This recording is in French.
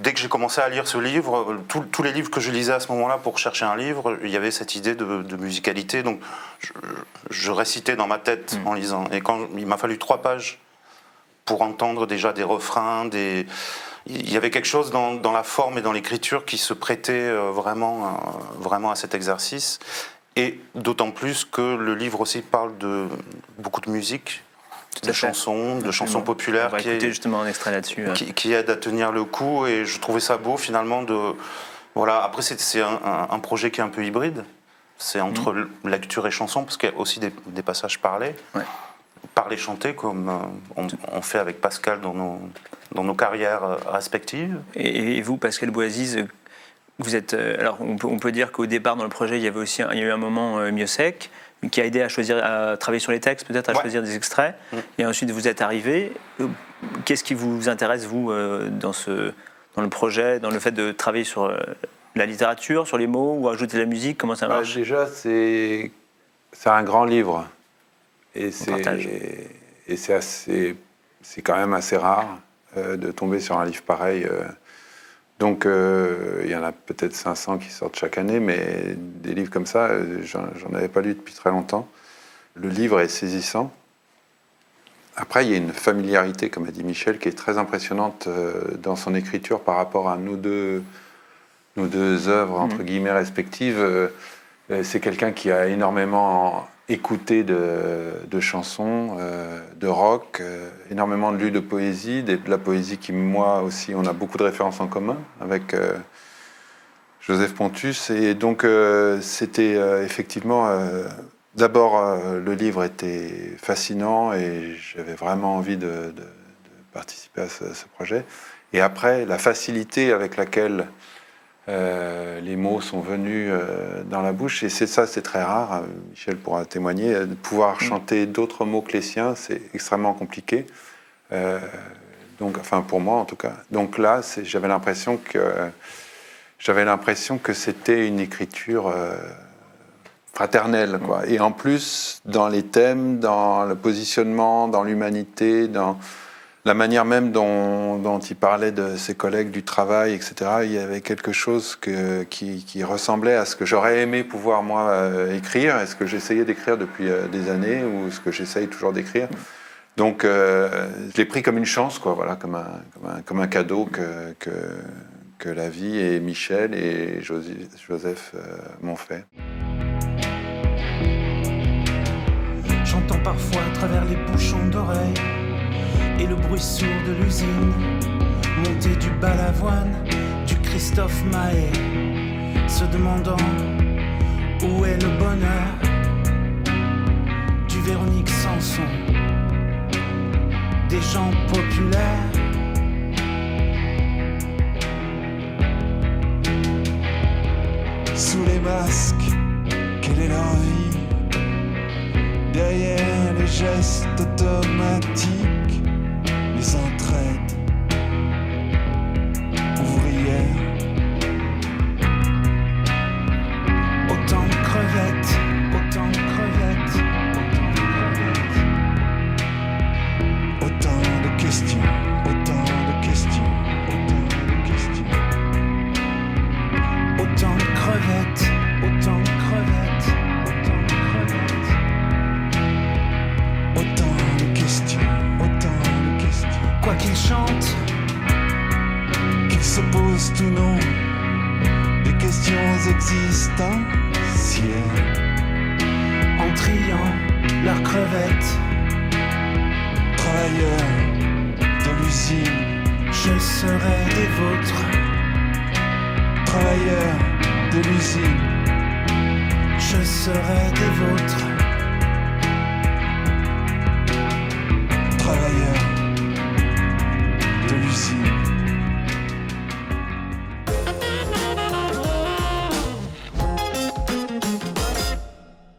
dès que j'ai commencé à lire ce livre, tous les livres que je lisais à ce moment-là pour chercher un livre, il y avait cette idée de musicalité. Donc je récitais dans ma tête en lisant. Et quand il m'a fallu 3 pages pour entendre déjà des refrains, il y avait quelque chose dans la forme et dans l'écriture qui se prêtait vraiment à cet exercice. Et d'autant plus que le livre aussi parle de beaucoup de musique, de chansons populaires. On va écouter justement un extrait là-dessus. Qui aident à tenir le coup, et je trouvais ça beau finalement Voilà. Après, c'est un projet qui est un peu hybride. C'est entre lecture et chanson, parce qu'il y a aussi des passages parlés. Ouais. Parler, chanter, comme on fait avec Pascal dans nos carrières respectives. Et vous, Pascal Bouaziz, vous êtes... alors, on peut dire qu'au départ, dans le projet, il y a eu un moment mieux sec, qui a aidé à travailler sur les textes, peut-être à choisir des extraits. Et ensuite, vous êtes arrivé. Qu'est-ce qui vous intéresse, vous, dans le projet, dans le fait de travailler sur la littérature, sur les mots, ou ajouter de la musique? Comment ça marche? Déjà, c'est un grand livre. Et c'est quand même assez rare de tomber sur un livre pareil. Donc, il y en a peut-être 500 qui sortent chaque année, mais des livres comme ça, j'en avais pas lu depuis très longtemps. Le livre est saisissant. Après, il y a une familiarité, comme a dit Michel, qui est très impressionnante dans son écriture par rapport à nos deux œuvres, entre guillemets, respectives. C'est quelqu'un qui a énormément écouté de chansons, de rock, énormément lu de poésie, de la poésie qui, moi aussi, on a beaucoup de références en commun avec Joseph Pontus. Et donc, c'était effectivement... D'abord, le livre était fascinant et j'avais vraiment envie de participer à ce projet. Et après, la facilité avec laquelle les mots sont venus dans la bouche, et c'est très rare, Michel pourra témoigner, de pouvoir chanter d'autres mots que les siens, c'est extrêmement compliqué. Donc, enfin pour moi en tout cas. Donc là, j'avais l'impression que c'était une écriture fraternelle, quoi. Et en plus, dans les thèmes, dans le positionnement, dans l'humanité, dans la manière même dont il parlait de ses collègues du travail, etc., il y avait quelque chose qui ressemblait à ce que j'aurais aimé pouvoir, moi, écrire, et ce que j'essayais d'écrire depuis des années, ou ce que j'essaye toujours d'écrire. Donc, je l'ai pris comme une chance, quoi, voilà, comme un cadeau que la vie et Michel et Joseph m'ont fait. J'entends parfois à travers les bouchons d'oreilles et le bruit sourd de l'usine, monter du Balavoine, du Christophe Maé, se demandant où est le bonheur, du Véronique Sanson, des gens populaires. Sous les masques, quelle est leur vie? Derrière les gestes automatiques, les entraides ouvrières. Autant de crevettes, autant de crevettes, autant de questions, autant de questions, autant de crevettes, autant de crevettes, autant de questions. Quoi qu'ils chantent, qu'ils se posent ou non des questions existentielles, en triant leurs crevettes, travailleurs de l'usine, je serai des vôtres. Travailleurs de l'usine, je serai des vôtres. Travailleurs de l'usine.